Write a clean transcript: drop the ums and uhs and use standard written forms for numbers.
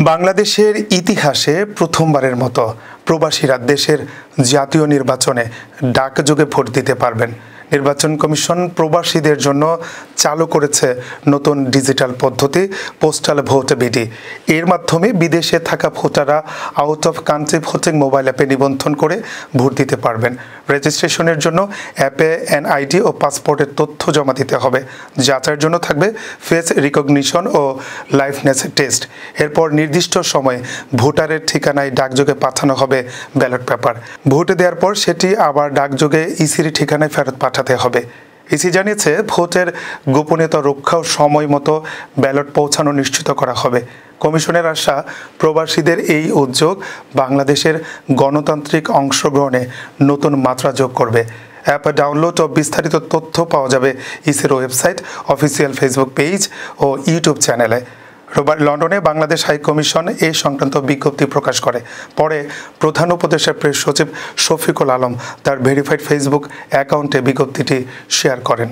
বাংলাদেশের ইতিহাসে প্রথমবারের মতো প্রবাসীরা দেশের জাতীয় নির্বাচনে ডাকযোগে ভোট দিতে পারবেন। নির্বাচন কমিশন প্রবাসীদের জন্য চালু করেছে নতুন ডিজিটাল পদ্ধতি পোস্টাল ভোট বিডি। এর মাধ্যমে বিদেশে থাকা ভোটাররা out of country voting mobile অ্যাপে নিবন্ধন করে ভোট দিতে পারবেন। রেজিস্ট্রেশনের জন্য অ্যাপে এনআইডি ও পাসপোর্টের তথ্য জমা দিতে হবে। যাচাইয়ের জন্য থাকবে ফেস রিকগনিশন ও লাইভনেস টেস্ট। এরপর নির্দিষ্ট সময়ে ভোটারের ঠিকানায় ডাকযোগে পাঠানো হবে ব্যালট পেপার। ভোট দেওয়ার পর সেটি আবার ডাকযোগে ইসির ঠিকানায় ফেরত পাঠাতে হবে। ইসি জানিয়েছে, ভোটের গোপনীয়তা রক্ষা ও সময় মতো ব্যালট পৌঁছানো নিশ্চিত করা হবে। কমিশনের আশা, প্রবাসীদের এই উদ্যোগ বাংলাদেশের গণতান্ত্রিক অংশগ্রহণে নতুন মাত্রা যোগ করবে। অ্যাপ ডাউনলোড ও বিস্তারিত তথ্য পাওয়া যাবে ইসির ওয়েবসাইট, অফিসিয়াল ফেসবুক পেজ ও ইউটিউব চ্যানেলে। রোববার লন্ডনে বাংলাদেশ হাই কমিশন এই সংক্রান্ত বিজ্ঞপ্তি প্রকাশ করে। পরে প্রধান উপদেষ্টা প্রেস সচিব শফিকুল আলম তার ভেরিফাইড ফেসবুক অ্যাকাউন্টে বিজ্ঞপ্তিটি শেয়ার করেন।